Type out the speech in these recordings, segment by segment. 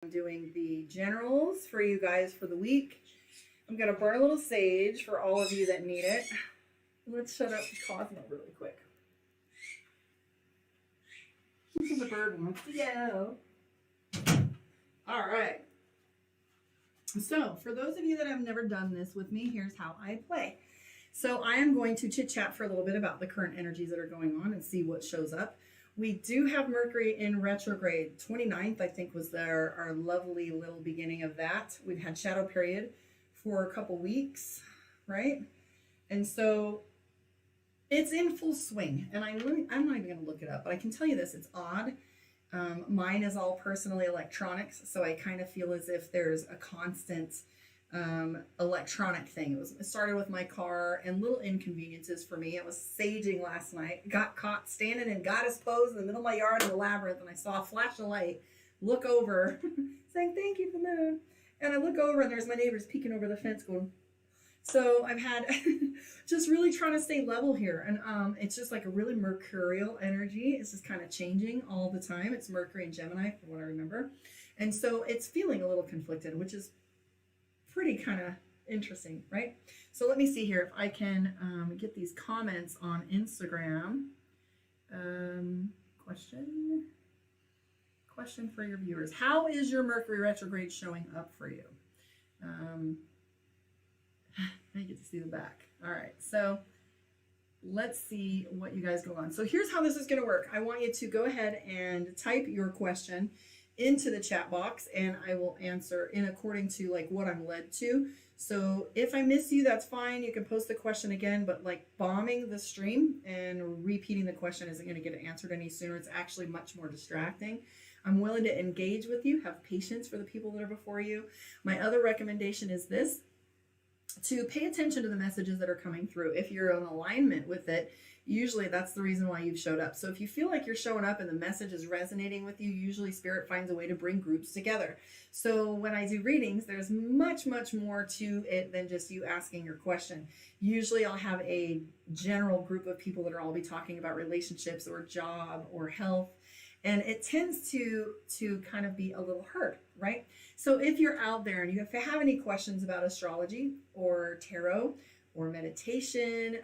I'm doing the generals for you guys for the week. I'm going to burn a little sage for all of you that need it. Let's shut up Cosmo really quick. The bird wants to go. All right. So, for those of you that have never done this with me, here's how I play. So, I am going to chit chat for a little bit about the current energies that are going on and see what shows up. We do have Mercury in retrograde. 29th, I think, was our lovely little beginning of that. We've had shadow period for a couple weeks, right? And so it's in full swing. And I'm not even going to look it up, but I can tell you this, it's odd. Mine is all personally electronics, so I kind of feel as if there's a constant electronic thing. It started with my car and little inconveniences for me. I was saging last night, got caught standing in goddess pose in the middle of my yard in the labyrinth, and I saw a flash of light, look over, saying thank you to the moon. And I look over and there's my neighbors peeking over the fence going. So I've had just really trying to stay level here. And it's just like a really mercurial energy. It's just kind of changing all the time. It's Mercury and Gemini, from what I remember. And so it's feeling a little conflicted, which is pretty kind of interesting, right? So let me see here if I can get these comments on Instagram. Question for your viewers. How is your Mercury retrograde showing up for you? I get to see the back. All right, so let's see what you guys go on. So here's how this is going to work. I want you to go ahead and type your question into the chat box, and I will answer in according to like what I'm led to. So if I miss you, that's fine. You can post the question again, but like bombing the stream and repeating the question isn't going to get it answered any sooner. It's actually much more distracting. I'm willing to engage with you. Have patience for the people that are before you. My other recommendation is this: to pay attention to the messages that are coming through. If you're in alignment with it, usually that's the reason why you've showed up. So if you feel like you're showing up and the message is resonating with you, usually Spirit finds a way to bring groups together. So when I do readings, there's much, much more to it than just you asking your question. Usually I'll have a general group of people that are all be talking about relationships or job or health. And it tends to kind of be a little hurt, right? So if you're out there and if you have any questions about astrology or tarot or meditation,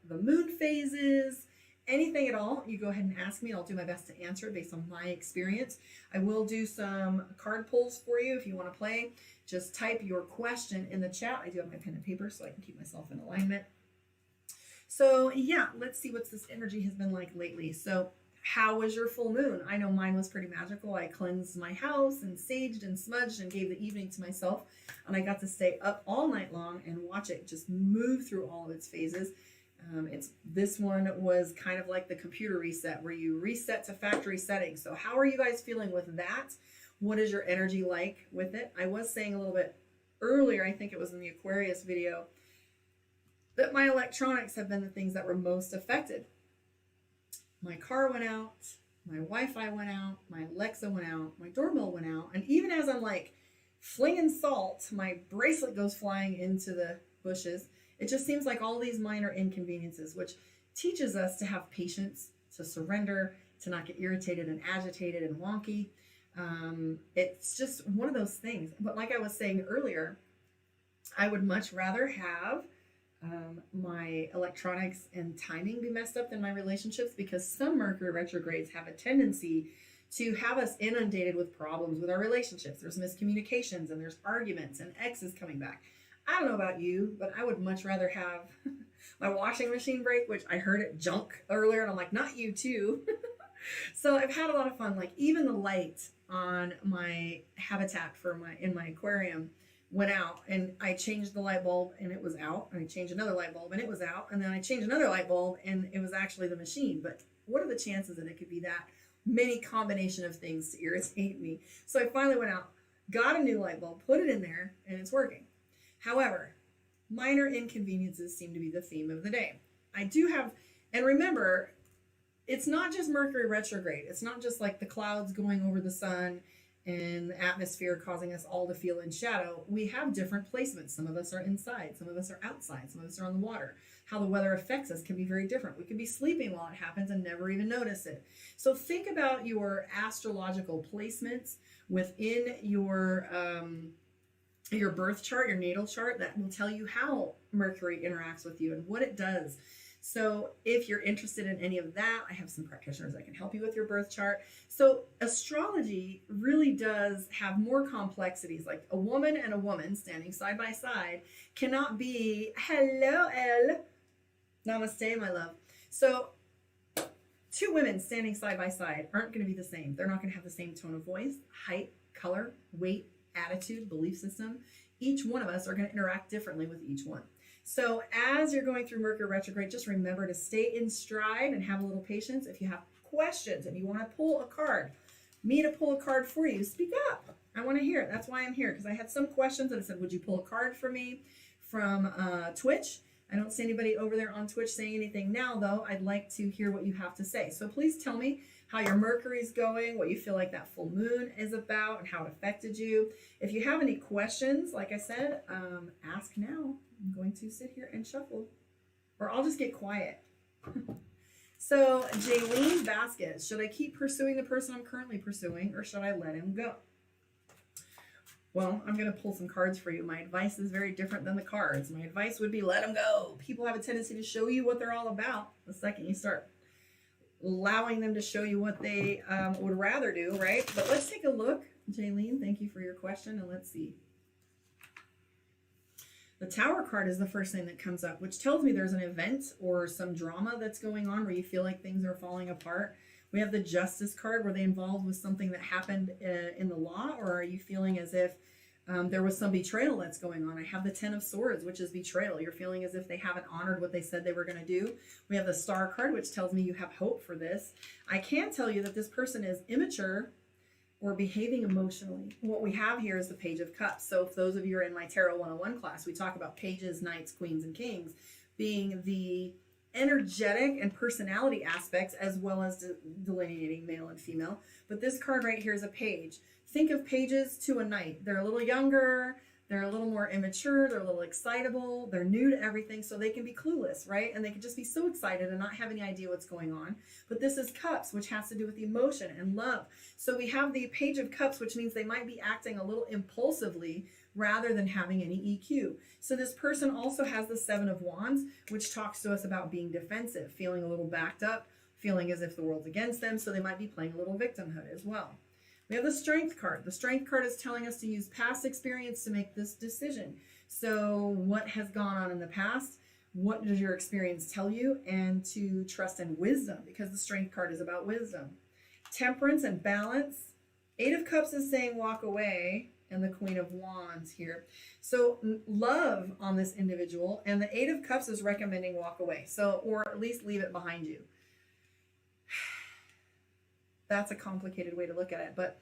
the moon phases, anything at all, you go ahead and ask me. I'll do my best to answer based on my experience. I will do some card pulls for you if you want to play. Just type your question in the chat. I do have my pen and paper so I can keep myself in alignment. So yeah, let's see what this energy has been like lately. So how was your full moon? I know mine was pretty magical. I cleansed my house and saged and smudged and gave the evening to myself. And I got to stay up all night long and watch it just move through all of its phases. This one was kind of like the computer reset where you reset to factory settings. So how are you guys feeling with that? What is your energy like with it? I was saying a little bit earlier, I think it was in the Aquarius video, that my electronics have been the things that were most affected. My car went out, my Wi-Fi went out, my Alexa went out, my doorbell went out, and even as I'm like flinging salt, my bracelet goes flying into the bushes. It just seems like all these minor inconveniences, which teaches us to have patience, to surrender, to not get irritated and agitated and wonky. It's just one of those things. But like I was saying earlier, I would much rather have my electronics and timing be messed up than my relationships, because some Mercury retrogrades have a tendency to have us inundated with problems with our relationships. There's miscommunications and there's arguments and exes coming back. I don't know about you, but I would much rather have my washing machine break, which I heard it junk earlier, and I'm like, not you too. So I've had a lot of fun. Like even the light on my habitat in my aquarium went out, and I changed the light bulb and it was out, and I changed another light bulb and it was out, and then I changed another light bulb and it was actually the machine. But what are the chances that it could be that many combination of things to irritate me? So I finally went out, got a new light bulb, put it in there, and it's working. However, minor inconveniences seem to be the theme of the day. I do have, and remember, it's not just Mercury retrograde. It's not just like the clouds going over the sun and the atmosphere causing us all to feel in shadow, we have different placements. Some of us are inside, some of us are outside, some of us are on the water. How the weather affects us can be very different. We could be sleeping while it happens and never even notice it. So think about your astrological placements within your birth chart, your natal chart. That will tell you how Mercury interacts with you and what it does. So if you're interested in any of that, I have some practitioners that can help you with your birth chart. So astrology really does have more complexities. Like a woman and a woman standing side by side cannot be, hello, Elle. Namaste, my love. So two women standing side by side aren't going to be the same. They're not going to have the same tone of voice, height, color, weight, attitude, belief system. Each one of us are going to interact differently with each one. So as you're going through Mercury retrograde, just remember to stay in stride and have a little patience. If you have questions and you want to pull a card, me to pull a card for you, speak up. I want to hear it. That's why I'm here, because I had some questions and I said, would you pull a card for me from Twitch? I don't see anybody over there on Twitch saying anything now, though. I'd like to hear what you have to say. So please tell me how your Mercury's going, what you feel like that full moon is about, and how it affected you. If you have any questions, like I said, ask now. I'm going to sit here and shuffle, or I'll just get quiet. So, Jaylene Vasquez, should I keep pursuing the person I'm currently pursuing, or should I let him go? Well, I'm going to pull some cards for you. My advice is very different than the cards. My advice would be let them go. People have a tendency to show you what they're all about the second you start allowing them to show you what they would rather do, right? But let's take a look. Jaylene, thank you for your question, and let's see. The Tower card is the first thing that comes up, which tells me there's an event or some drama that's going on where you feel like things are falling apart. We have the Justice card. Were they involved with something that happened in the law, or are you feeling as if there was some betrayal that's going on? I have the Ten of Swords, which is betrayal. You're feeling as if they haven't honored what they said they were going to do. We have the Star card, which tells me you have hope for this. I can tell you that this person is immature or behaving emotionally. What we have here is the Page of Cups. So if those of you are in my Tarot 101 class, we talk about pages, knights, queens, and kings being the energetic and personality aspects, as well as delineating male and female. But this card right here is a page. Think of pages to a knight. They're a little younger, they're a little more immature, they're a little excitable, they're new to everything, so they can be clueless, right? And they can just be so excited and not have any idea what's going on. But this is Cups, which has to do with emotion and love. So we have the Page of Cups, which means they might be acting a little impulsively rather than having any EQ. So this person also has the Seven of Wands, which talks to us about being defensive, feeling a little backed up, feeling as if the world's against them, so they might be playing a little victimhood as well. We have the Strength card. The Strength card is telling us to use past experience to make this decision. So what has gone on in the past? What does your experience tell you? And to trust in wisdom, because the Strength card is about wisdom. Temperance and balance. Eight of Cups is saying walk away, and the Queen of Wands here. So love on this individual, and the Eight of Cups is recommending walk away. So, or at least leave it behind you. That's a complicated way to look at it, but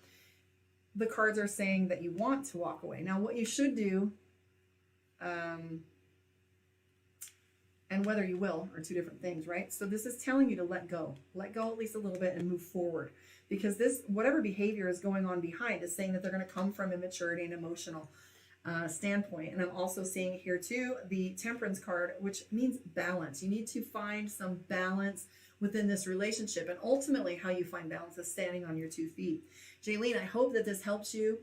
the cards are saying that you want to walk away. Now, what you should do, and whether you will, are two different things, right? So this is telling you to let go at least a little bit and move forward, because this, whatever behavior is going on behind, is saying that they're going to come from immaturity and emotional standpoint. And I'm also seeing here too the Temperance card, which means balance. You need to find some balance within this relationship, and ultimately how you find balance is standing on your 2 feet. Jaylene, I hope that this helps you.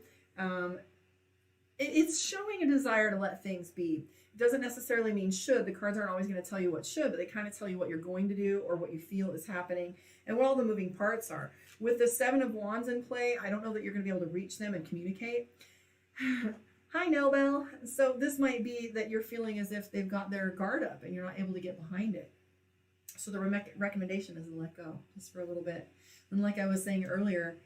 It's showing a desire to let things be. It doesn't necessarily mean should. The cards aren't always going to tell you what should, but they kind of tell you what you're going to do or what you feel is happening and what all the moving parts are. With the Seven of Wands in play, I don't know that you're going to be able to reach them and communicate. Hi, Nobel. So this might be that you're feeling as if they've got their guard up and you're not able to get behind it. So the recommendation is to let go just for a little bit. And like I was saying earlier,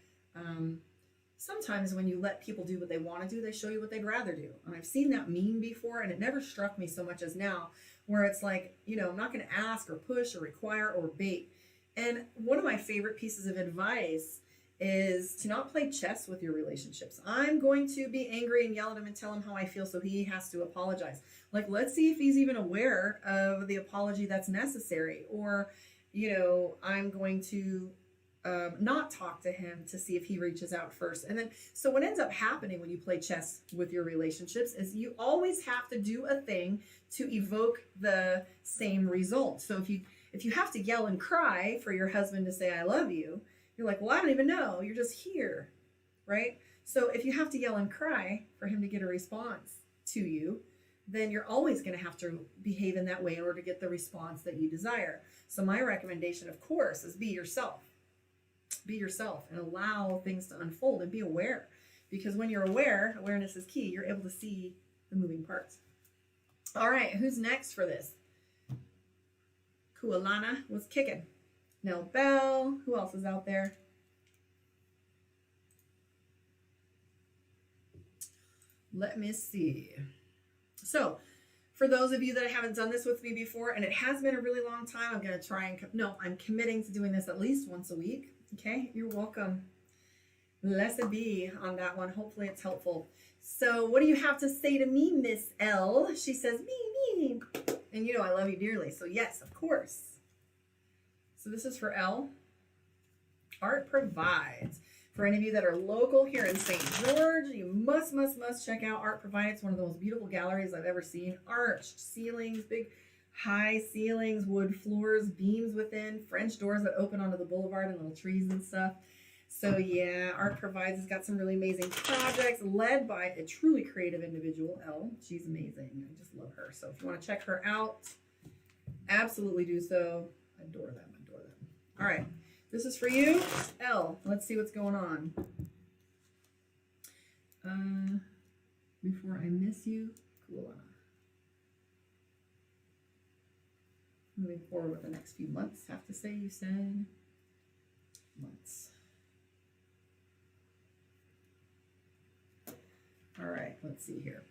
sometimes when you let people do what they want to do, they show you what they'd rather do. And I've seen that meme before, and it never struck me so much as now, where it's like, you know, I'm not going to ask or push or require or bait. And one of my favorite pieces of advice is to not play chess with your relationships. I'm going to be angry and yell at him and tell him how I feel, so he has to apologize. Like, let's see if he's even aware of the apology that's necessary. Or, you know, I'm going to not talk to him to see if he reaches out first. And then, so what ends up happening when you play chess with your relationships is you always have to do a thing to evoke the same result. So if you have to yell and cry for your husband to say, I love you, you're like, well, I don't even know. You're just here, right? So if you have to yell and cry for him to get a response to you, then you're always going to have to behave in that way in order to get the response that you desire. So my recommendation, of course, is be yourself. Be yourself and allow things to unfold and be aware. Because when you're aware, awareness is key. You're able to see the moving parts. All right, who's next for this? Kualana was kicking. Nell Bell. Who else is out there? Let me see. So, for those of you that haven't done this with me before, and it has been a really long time, I'm going to try and, I'm committing to doing this at least once a week. Okay, you're welcome. Blessed be on that one. Hopefully it's helpful. So what do you have to say to me, Miss L? She says, me. And you know I love you dearly. So yes, of course. So this is for L. Art provides. For any of you that are local here in St. George, you must check out Art Provides. It's one of the most beautiful galleries I've ever seen. Arched ceilings, big high ceilings, wood floors, beams within, French doors that open onto the boulevard and little trees and stuff. So yeah, Art Provides has got some really amazing projects led by a truly creative individual, Elle. She's amazing. I just love her. So if you want to check her out, absolutely do so. Adore them. All right. This is for you, Elle. Let's see what's going on. Before I miss you, cool. Moving forward with the next few months, have to say, you said months. All right, let's see here.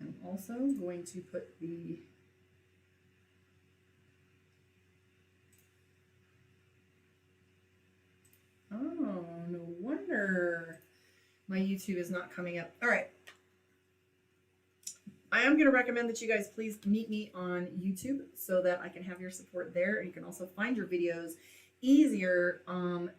I'm also going to put the no wonder my YouTube is not coming up. All right. I am going to recommend that you guys please meet me on YouTube so that I can have your support there. And you can also find your videos easier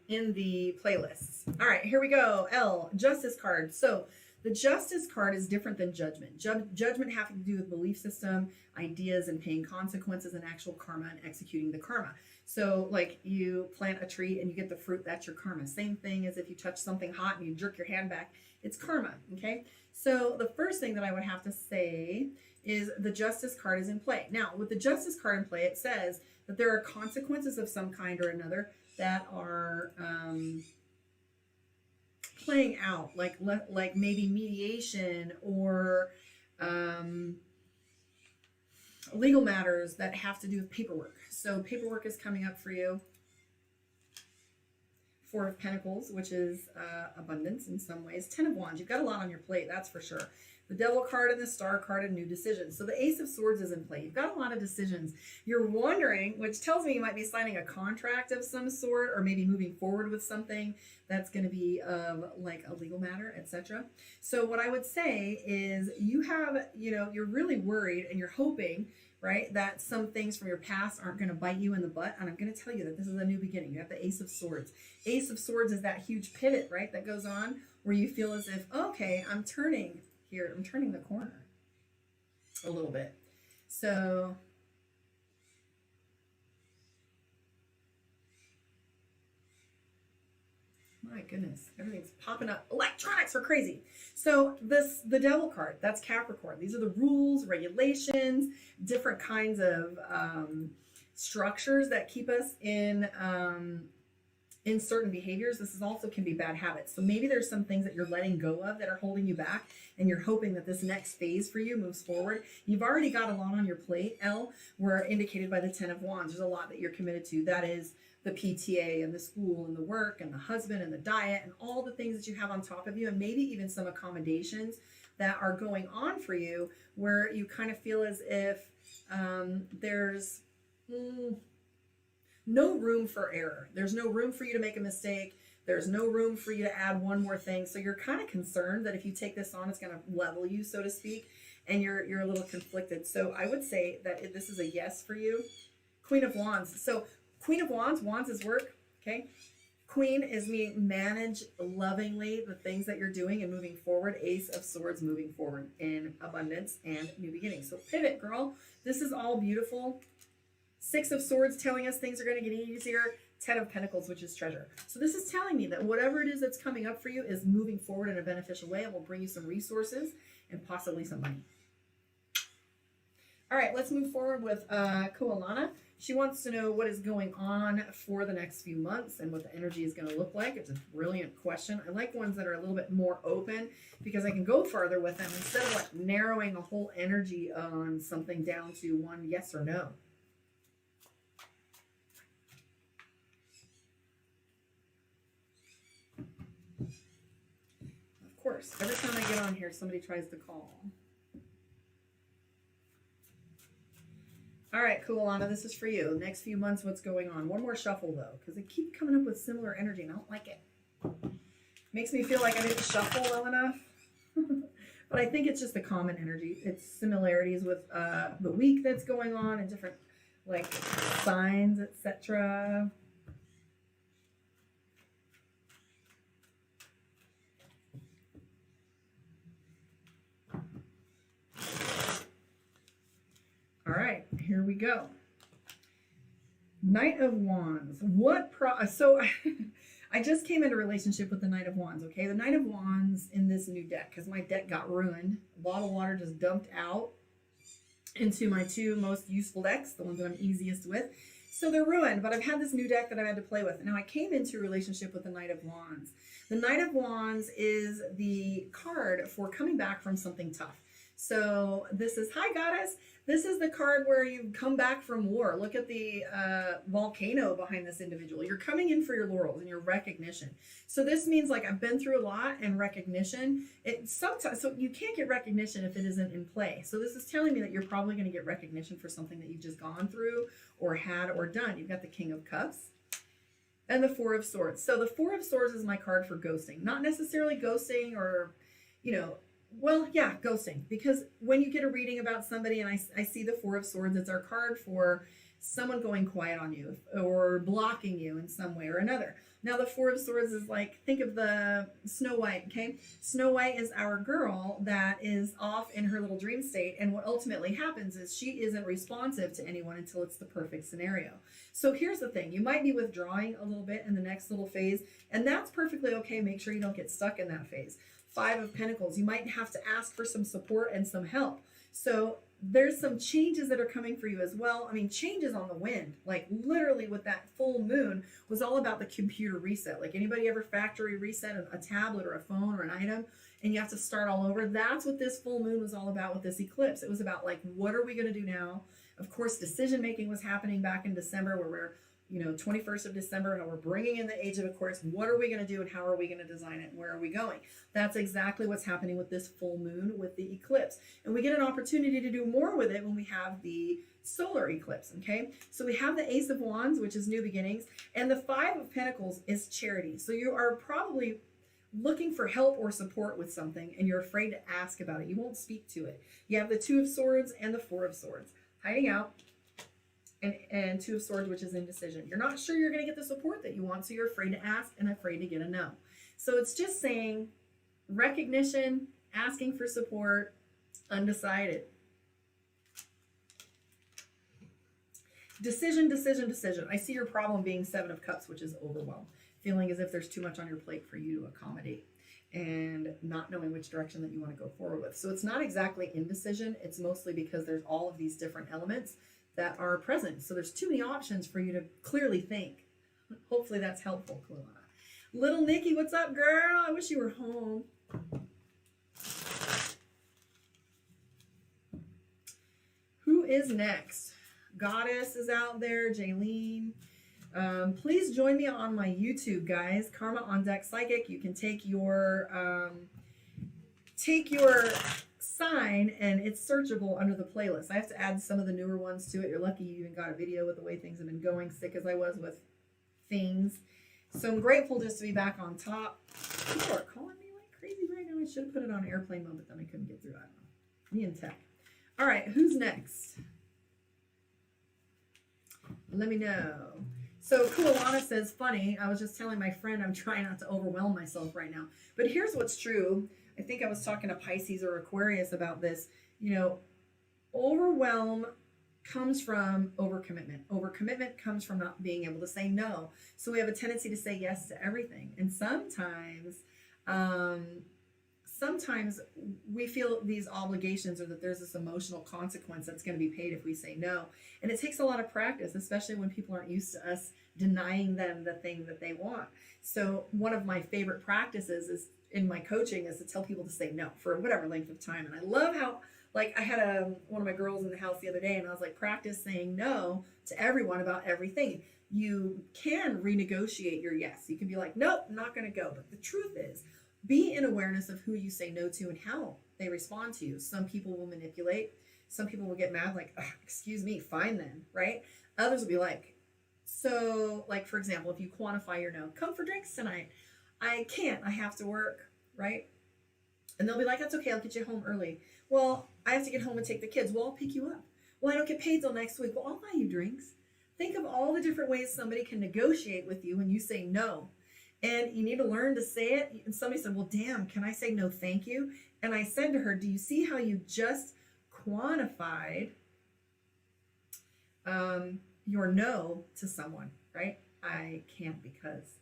in the playlists. All right, here we go. L, Justice card. So the Justice card is different than Judgment. Judgment having to do with belief system, ideas, and paying consequences, and actual karma and executing the karma. So like you plant a tree and you get the fruit, that's your karma. Same thing as if you touch something hot and you jerk your hand back, it's karma, okay? So the first thing that I would have to say is the Justice card is in play. Now, with the Justice card in play, it says that there are consequences of some kind or another that are playing out, like maybe mediation or legal matters that have to do with paperwork. So paperwork is coming up for you. Four of Pentacles, which is abundance in some ways. Ten of Wands, you've got a lot on your plate, that's for sure. The Devil card and the Star card and new decisions. So the Ace of Swords is in play. You've got a lot of decisions. You're wondering, which tells me you might be signing a contract of some sort or maybe moving forward with something that's going to be like a legal matter, etc. So what I would say is you have, you're really worried and you're hoping, right, that some things from your past aren't going to bite you in the butt. And I'm going to tell you that this is a new beginning. You have the Ace of Swords. Ace of Swords is that huge pivot, right, that goes on where you feel as if, okay, I'm turning here. I'm turning the corner a little bit. So my goodness, everything's popping up. Electronics are crazy. So the Devil card, that's Capricorn. These are the rules, regulations, different kinds of structures that keep us in certain behaviors. This is also can be bad habits. So maybe there's some things that you're letting go of that are holding you back, and you're hoping that this next phase for you moves forward. You've already got a lot on your plate, L, where indicated by the Ten of Wands. There's a lot that you're committed to. That is the PTA and the school and the work and the husband and the diet and all the things that you have on top of you, and maybe even some accommodations that are going on for you where you kind of feel as if there's no room for error. There's no room for you to make a mistake. There's no room for you to add one more thing. So you're kind of concerned that if you take this on, it's going to level you, so to speak. and you're a little conflicted. So I would say that this is a yes for you. Queen of Wands. So Queen of Wands, wands is work, okay? Queen is me manage lovingly the things that you're doing and moving forward. Ace of Swords, moving forward in abundance and new beginnings. So pivot, girl. This is all beautiful. Six of Swords telling us things are going to get easier. 10 of Pentacles, which is treasure. So this is telling me that whatever it is that's coming up for you is moving forward in a beneficial way and will bring you some resources and possibly some money. All right, let's move forward with Koalana. She wants to know what is going on for the next few months and what the energy is going to look like. It's a brilliant question. I like ones that are a little bit more open because I can go farther with them instead of like narrowing a whole energy on something down to one yes or no. Of course, every time I get on here, somebody tries to call. All right, cool, Alana, this is for you. Next few months, what's going on? One more shuffle, though, because they keep coming up with similar energy, and I don't like it. Makes me feel like I didn't shuffle well enough. But I think it's just a common energy. It's similarities with the week that's going on and different, like, signs, etc. All right, here we go. Knight of Wands. So I just came into a relationship with the Knight of Wands, okay? The Knight of Wands in this new deck, because my deck got ruined. A lot of water just dumped out into my two most useful decks, the ones that I'm easiest with. So they're ruined, but I've had this new deck that I've had to play with. Now I came into a relationship with the Knight of Wands. The Knight of Wands is the card for coming back from something tough. So this is, hi goddess, this is the card where you come back from war. Look at the volcano behind this individual. You're coming in for your laurels and your recognition. So this means like I've been through a lot and recognition. Sometimes, so you can't get recognition if it isn't in play. So this is telling me that you're probably going to get recognition for something that you've just gone through or had or done. You've got the King of Cups and the Four of Swords. So the Four of Swords is my card for ghosting. Not necessarily ghosting or, you know, well, yeah, ghosting. Because when you get a reading about somebody and I see the Four of Swords, it's our card for someone going quiet on you or blocking you in some way or another. Now, the Four of Swords is like, think of the Snow White, okay? Snow White is our girl that is off in her little dream state. And what ultimately happens is she isn't responsive to anyone until it's the perfect scenario. So here's the thing. You might be withdrawing a little bit in the next little phase, and that's perfectly okay. Make sure you don't get stuck in that phase. Five of Pentacles. You might have to ask for some support and some help. So there's some changes that are coming for you as well. I mean, changes on the wind, like literally with that full moon was all about the computer reset. Like anybody ever factory reset a tablet or a phone or an item and you have to start all over? That's what this full moon was all about with this eclipse. It was about like, what are we going to do now? Of course, decision making was happening back in December where we're 21st of December, how we're bringing in the Age of Aquarius. What are we going to do and how are we going to design it? And where are we going? That's exactly what's happening with this full moon with the eclipse. And we get an opportunity to do more with it when we have the solar eclipse, okay? So we have the Ace of Wands, which is new beginnings, and the Five of Pentacles is charity. So you are probably looking for help or support with something and you're afraid to ask about it. You won't speak to it. You have the Two of Swords and the Four of Swords. Hiding out. And Two of Swords, which is indecision. You're not sure you're going to get the support that you want, so you're afraid to ask and afraid to get a no. So it's just saying recognition, asking for support, undecided. Decision, decision, decision. I see your problem being Seven of Cups, which is overwhelm. Feeling as if there's too much on your plate for you to accommodate and not knowing which direction that you want to go forward with. So it's not exactly indecision. It's mostly because there's all of these different elements that are present. So there's too many options for you to clearly think. Hopefully that's helpful, Kalana. Little Nikki, what's up, girl? I wish you were home. Who is next? Goddess is out there, Jaylene. Please join me on my YouTube, guys. Karma on Deck Psychic. You can take your sign and it's searchable under the playlist. I have to add some of the newer ones to it. You're lucky you even got a video with the way things have been going, sick as I was with things. So I'm grateful just to be back on top. People are calling me like crazy right now. I should have put it on airplane mode, but then I couldn't get through. I don't know. Me and tech. All right, who's next? Let me know. So Kualana says, funny, I was just telling my friend I'm trying not to overwhelm myself right now. But here's what's true. I think I was talking to Pisces or Aquarius about this. You know, overwhelm comes from overcommitment. Overcommitment comes from not being able to say no. So we have a tendency to say yes to everything. And sometimes we feel these obligations or that there's this emotional consequence that's going to be paid if we say no. And it takes a lot of practice, especially when people aren't used to us denying them the thing that they want. So one of my favorite practices is in my coaching is to tell people to say no for whatever length of time. And I love how, like, I had one of my girls in the house the other day, and I was like, practice saying no to everyone about everything. You can renegotiate your yes. You can be like, nope, I'm not going to go. But the truth is, be in awareness of who you say no to and how they respond to you. Some people will manipulate. Some people will get mad, like, excuse me, fine then, right? Others will be like, so, like, for example, if you quantify your no, come for drinks tonight. I can't, I have to work, right? And they'll be like, that's okay, I'll get you home early. Well, I have to get home and take the kids. Well, I'll pick you up. Well, I don't get paid till next week. Well, I'll buy you drinks. Think of all the different ways somebody can negotiate with you when you say no. And you need to learn to say it. And somebody said, well, damn, can I say no, thank you? And I said to her, do you see how you just quantified your no to someone, right? I can't because.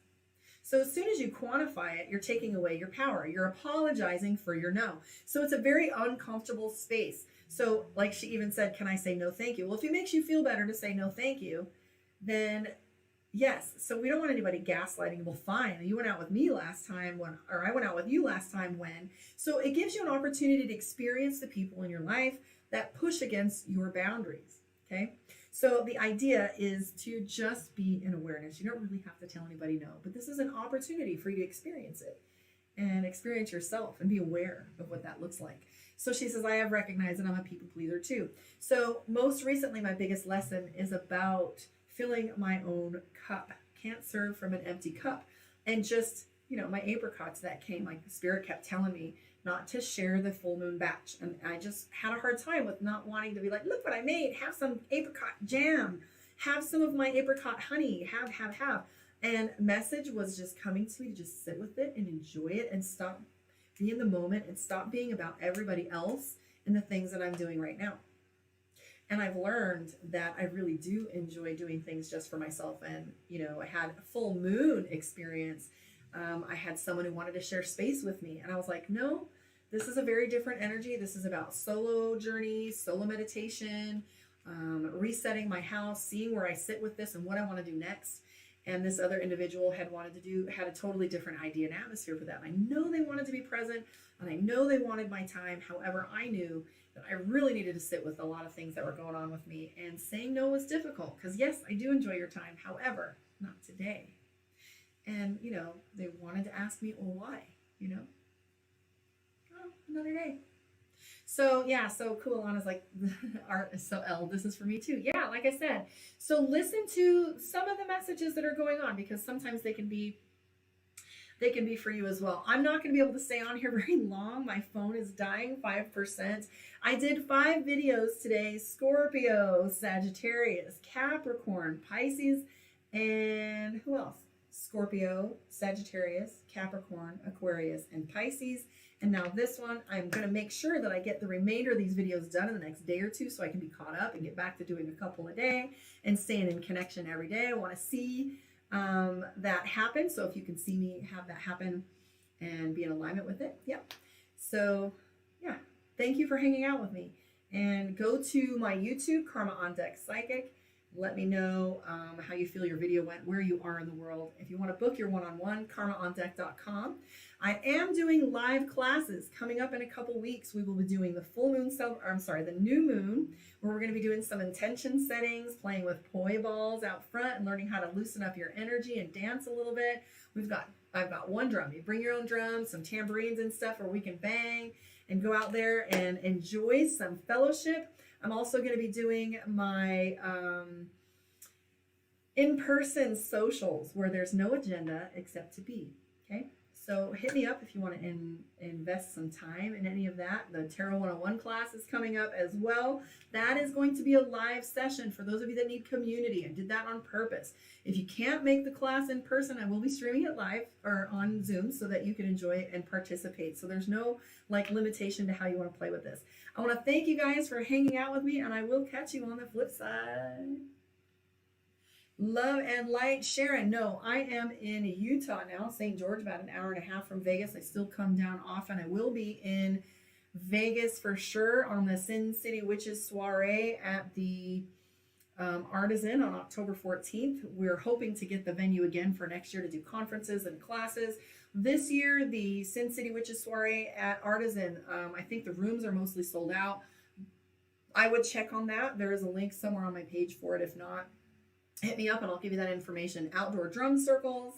So as soon as you quantify it, you're taking away your power. You're apologizing for your no. So it's a very uncomfortable space. So like she even said, can I say no, thank you? Well, if it makes you feel better to say no, thank you, then yes. So we don't want anybody gaslighting. Well, fine. You went out with me last time when, or I went out with you last time when. So it gives you an opportunity to experience the people in your life that push against your boundaries. Okay. So the idea is to just be in awareness. You don't really have to tell anybody no, but this is an opportunity for you to experience it and experience yourself and be aware of what that looks like. So she says, I have recognized that I'm a people pleaser too. So most recently, my biggest lesson is about filling my own cup. Can't serve from an empty cup. And just, you know, my apricots that came, like the spirit kept telling me not to share the full moon batch. And I just had a hard time with not wanting to be like, look what I made. Have some apricot jam. Have some of my apricot honey. Have. And message was just coming to me to just sit with it and enjoy it and stop, be in the moment and stop being about everybody else and the things that I'm doing right now. And I've learned that I really do enjoy doing things just for myself. And, you know, I had a full moon experience. I had someone who wanted to share space with me. And I was like, no, this is a very different energy. This is about solo journey, solo meditation, resetting my house, seeing where I sit with this and what I want to do next. And this other individual had a totally different idea and atmosphere for that. And I know they wanted to be present and I know they wanted my time. However, I knew that I really needed to sit with a lot of things that were going on with me, and saying no was difficult because yes, I do enjoy your time. However, not today. And, you know, they wanted to ask me, well, why, you know, oh, another day. So yeah, so cool. Alana's like, so Elle, this is for me too. Yeah, like I said, so listen to some of the messages that are going on because sometimes they can be for you as well. I'm not going to be able to stay on here very long. My phone is dying 5%. I did 5 videos today: Scorpio, Sagittarius, Capricorn, Pisces, and who else? Scorpio, Sagittarius, Capricorn, Aquarius, and Pisces. And now this one, I'm going to make sure that I get the remainder of these videos done in the next day or two so I can be caught up and get back to doing a couple a day and staying in connection every day. I want to see that happen. So if you can see me have that happen and be in alignment with it. Yep. So yeah, thank you for hanging out with me. And go to my YouTube, Karma on Deck Psychic. Let me know how you feel your video went, where you are in the world. If you want to book your one-on-one, karmaondeck.com. I am doing live classes coming up in a couple weeks. We will be doing the the new moon, where we're going to be doing some intention settings, playing with poi balls out front and learning how to loosen up your energy and dance a little bit. I've got one drum. You bring your own drums, some tambourines and stuff where we can bang and go out there and enjoy some fellowship. I'm also going to be doing my in-person socials where there's no agenda except to be. Okay, So hit me up if you want to invest some time in any of that. The Tarot 101 class is coming up as well. That is going to be a live session for those of you that need community. I did that on purpose. If you can't make the class in person, I will be streaming it live or on Zoom so that you can enjoy it and participate. So there's no like limitation to how you want to play with this. I want to thank you guys for hanging out with me, and I will catch you on the flip side. Love and light, Sharon. No, I am in Utah now, St. George, about an hour and a half from Vegas. I still come down often. I will be in Vegas for sure on the Sin City Witches soiree at the Artisan on October 14th. We're hoping to get the venue again for next year to do conferences and classes. This year, the Sin City Witches soiree at Artisan, I think the rooms are mostly sold out. I would check on that. There is a link somewhere on my page for it. If not, hit me up and I'll give you that information. Outdoor drum circles.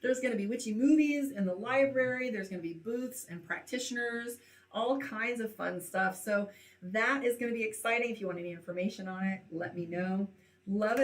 There's going to be witchy movies in the library. There's going to be booths and practitioners, all kinds of fun stuff. So that is going to be exciting. If you want any information on it, let me know. Love it.